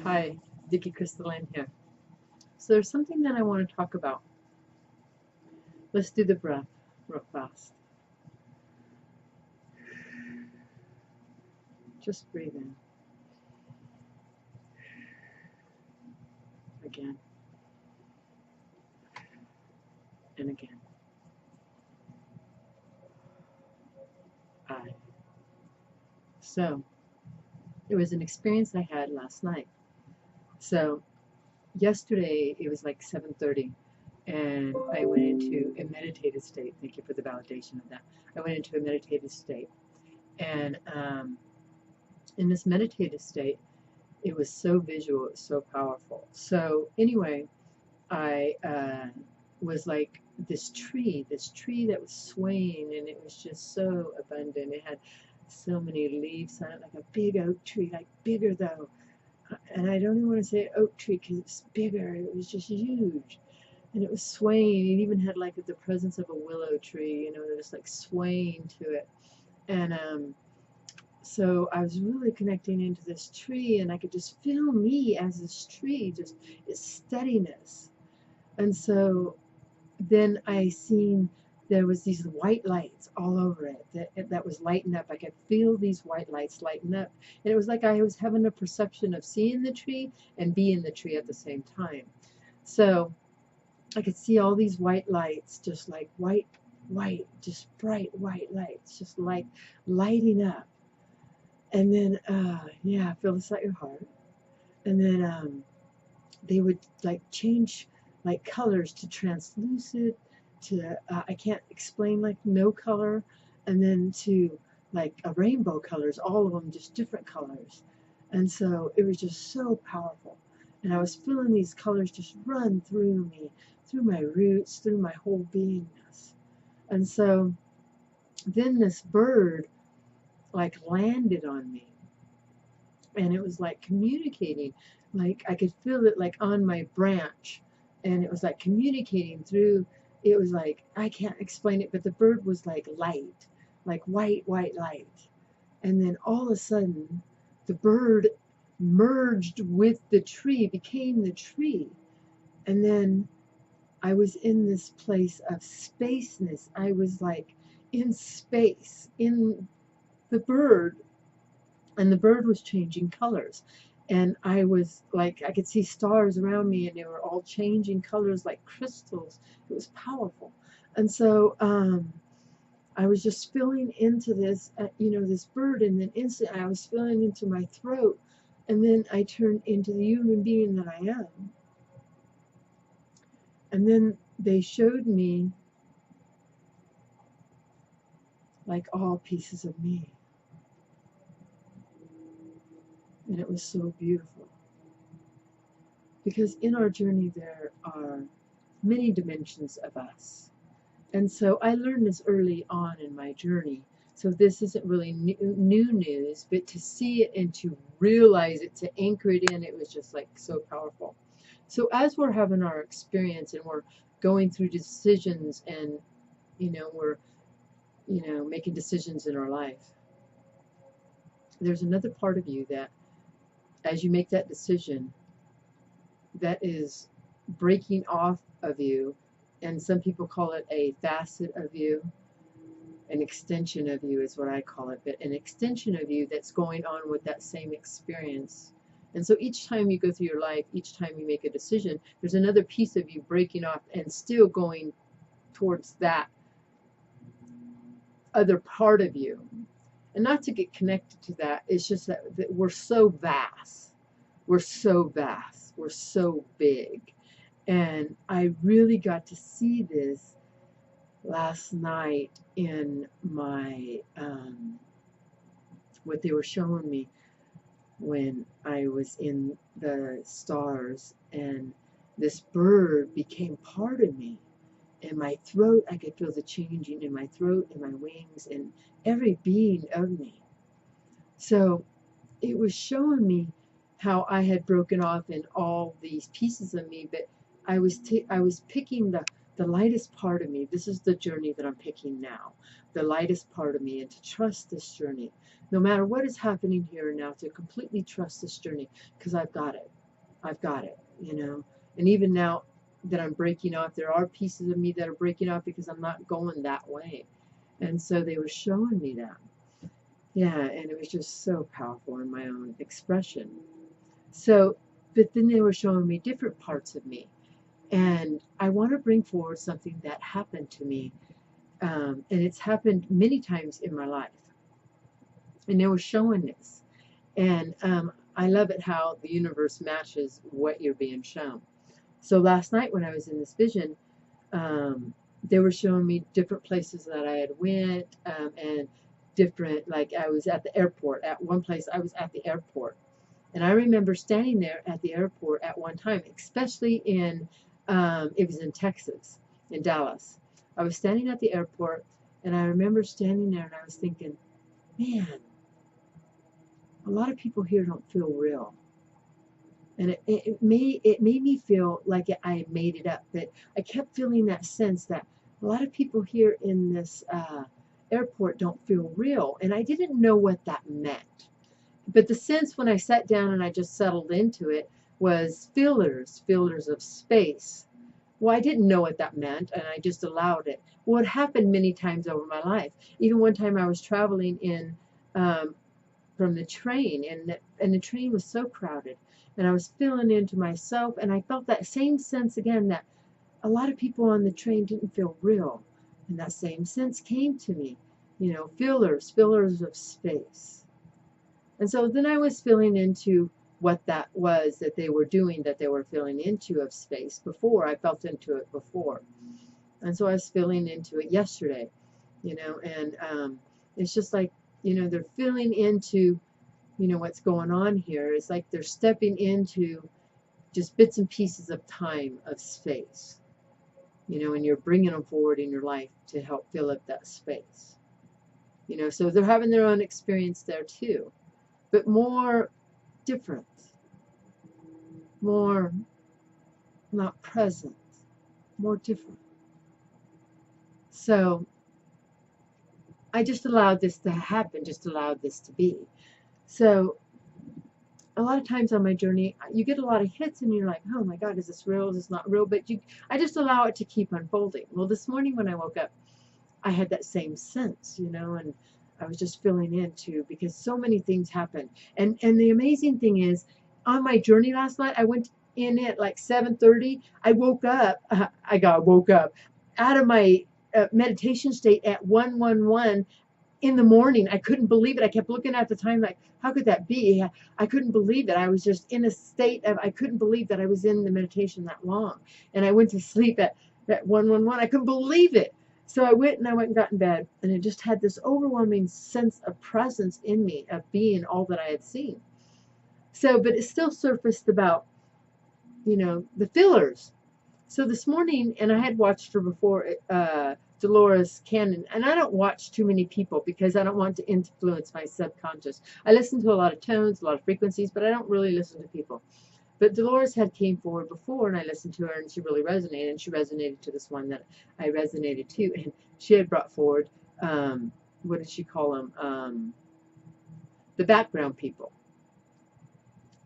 Hi, Vicky Crystalline here. So there's something that I want to talk about. Let's do the breath real fast. Just breathe in. Again. And again. I. So it was an experience I had last night. So yesterday it was like 7:30 and I went into a meditative state. Thank you for the validation of that. I went into a meditative state. And in this meditative state, it was so visual, it was so powerful. So anyway, I was like this tree that was swaying, and it was just so abundant. It had so many leaves on it, like a big oak tree, like bigger though. And I don't even want to say oak tree because it's bigger. It was just huge, and it was swaying. It even had like the presence of a willow tree, just like swaying to it. And so I was really connecting into this tree, and I could just feel me as this tree, just its steadiness. And so then I seen there was these white lights all over it that was lighting up. I could feel these white lights lighting up. And it was like I was having a perception of seeing the tree and being the tree at the same time. So I could see all these white lights, just like white, just bright white lights, just like lighting up. And then, yeah, feel this at your heart. And then they would like change like colors to translucent, to I can't explain, like no color, and then to like a rainbow colors, all of them just different colors. And so it was just so powerful. And I was feeling these colors just run through me, through my roots, through my whole beingness. And so then this bird like landed on me, and it was like communicating, like I could feel it like on my branch, and it was like communicating through. It was like, I can't explain it, but the bird was like light, like white light. And then all of a sudden the bird merged with the tree, became the tree. And then I was in this place of spaceness. I was like in space, in the bird, and the bird was changing colors. And I was like, I could see stars around me, and they were all changing colors like crystals. It was powerful. And so I was just feeling into this, this bird, and then instantly I was feeling into my throat, and then I turned into the human being that I am. And then they showed me like all pieces of me, and it was so beautiful. Because in our journey there are many dimensions of us. And so I learned this early on in my journey. So this isn't really new news, but to see it and to realize it, to anchor it in, it was just like so powerful. So as we're having our experience and we're going through decisions, and we're making decisions in our life, there's another part of you that as you make that decision, that is breaking off of you, and some people call it a facet of you. An extension of you is what I call it, but an extension of you that's going on with that same experience. And so each time you go through your life, each time you make a decision, there's another piece of you breaking off and still going towards that other part of you. And not to get connected to that, it's just that we're so vast. We're so vast. We're so big. And I really got to see this last night in my what they were showing me when I was in the stars, and this bird became part of me. In my throat, I could feel the changing in my throat, in my wings, and every being of me. So it was showing me how I had broken off in all these pieces of me, but I was picking the the lightest part of me, this is the journey that I'm picking now, the lightest part of me, and to trust this journey, no matter what is happening here and now, to completely trust this journey, because I've got it. I've got it, you know. And even now that I'm breaking off, there are pieces of me that are breaking off because I'm not going that way. And so they were showing me that. Yeah, and it was just so powerful in my own expression. So, but then they were showing me different parts of me. And I want to bring forward something that happened to me. And it's happened many times in my life. And they were showing this. And I love it how the universe matches what you're being shown. So last night when I was in this vision, they were showing me different places that I had went, and different, like I was at the airport. At one place I was at the airport. And I remember standing there at the airport at one time, especially in, it was in Texas, in Dallas. I was standing at the airport, and I remember standing there and I was thinking, man, a lot of people here don't feel real. And it made me feel like I made it up. But I kept feeling that sense that a lot of people here in this airport don't feel real. And I didn't know what that meant. But the sense when I sat down and I just settled into it was fillers of space. Well, I didn't know what that meant, and I just allowed it. Well, it happened many times over my life. Even one time I was traveling in from the train, and the train was so crowded, and I was filling into myself, and I felt that same sense again that a lot of people on the train didn't feel real, and that same sense came to me, you know, fillers of space. And so then I was filling into what that was that they were doing, that they were filling into of space before. I felt into it before. And so I was filling into it yesterday, you know, and it's just like, you know, they're filling into, you know, what's going on here. It's like they're stepping into just bits and pieces of time, of space, you know, and you're bringing them forward in your life to help fill up that space. You know, so they're having their own experience there too, but more different, more not present, more different. So I just allowed this to happen, just allowed this to be. So a lot of times on my journey, you get a lot of hits and you're like, oh my God, is this real? Is this not real? But I just allow it to keep unfolding. Well, this morning when I woke up, I had that same sense, you know, and I was just filling into, because so many things happened. And the amazing thing is, on my journey last night, I went in at like 7:30. I woke up, woke up out of my meditation state at 1:11 in the morning. I couldn't believe it. I kept looking at the time like, how could that be? I couldn't believe it. I was just in a state of, I couldn't believe that I was in the meditation that long. And I went to sleep at 1:11. I couldn't believe it. So I went and got in bed, and it just had this overwhelming sense of presence in me, of being all that I had seen. So, but it still surfaced about, you know, the fillers. So this morning, and I had watched her before, Dolores Cannon, and I don't watch too many people because I don't want to influence my subconscious. I listen to a lot of tones, a lot of frequencies, but I don't really listen to people. But Dolores had came forward before, and I listened to her, and she really resonated, and she resonated to this one that I resonated to, and she had brought forward, what did she call them? The background people.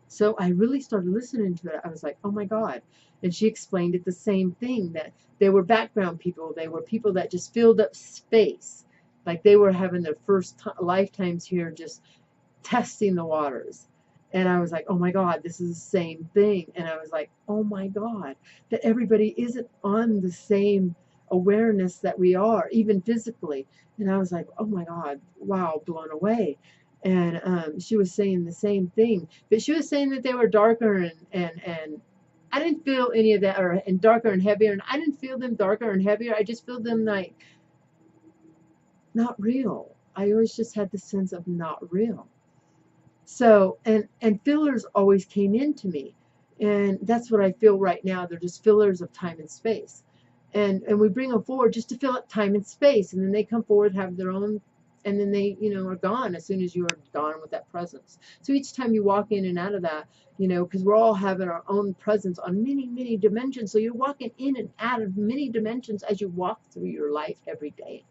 So I really started listening to it. I was like, oh my God. And she explained it the same thing, that they were background people. They were people that just filled up space. Like they were having their first lifetimes here, just testing the waters. And I was like, oh my God, this is the same thing. And I was like, oh my God, that everybody isn't on the same awareness that we are, even physically. And I was like, oh my God, wow, blown away. And she was saying the same thing, but she was saying that they were darker, and I didn't feel any of that, and darker and heavier, and I didn't feel them darker and heavier. I just feel them like not real. I always just had the sense of not real. So, and fillers always came into me, and that's what I feel right now. They're just fillers of time and space, and we bring them forward just to fill up time and space, and then they come forward, have their own and then they, are gone as soon as you're gone with that presence. So each time you walk in and out of that, because we're all having our own presence on many, many dimensions. So you're walking in and out of many dimensions as you walk through your life every day.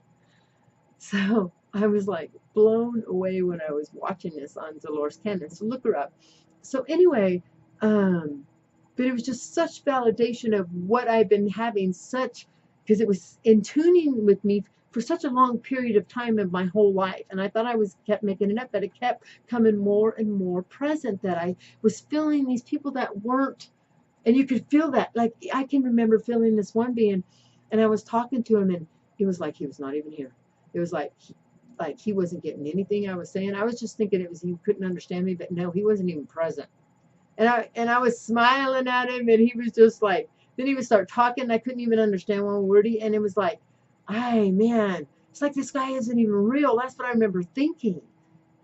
So I was like blown away when I was watching this on Dolores Cannon. So look her up. So anyway, but it was just such validation of what I've been having, because it was in tuning with me for such a long period of time in my whole life. And I thought I kept making it up, but it kept coming more and more present, that I was feeling these people that weren't, and you could feel that. Like I can remember feeling this one being, and I was talking to him, and it was like he was not even here. It was like he wasn't getting anything I was saying. I was just thinking it was he couldn't understand me, but no, he wasn't even present. And I was smiling at him, and he was just like, then he would start talking, and I couldn't even understand one word. And it was like, man, it's like this guy isn't even real. That's what I remember thinking.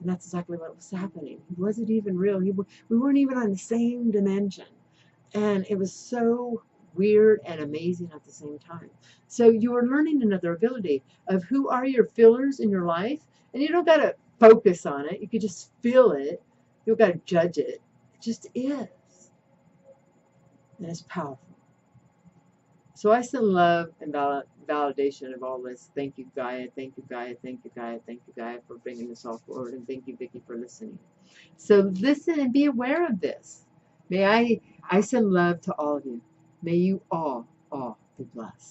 And that's exactly what was happening. He wasn't even real. We weren't even on the same dimension. And it was so weird and amazing at the same time. So you are learning another ability of who are your fillers in your life. And you don't got to focus on it. You could just feel it. You don't got to judge it. It just is. And it's powerful. So I send love and validation of all this. Thank you, Gaia. Thank you, Gaia. Thank you, Gaia. Thank you, Gaia, for bringing this all forward. And thank you, Vicki, for listening. So listen and be aware of this. May I send love to all of you. May you all be blessed.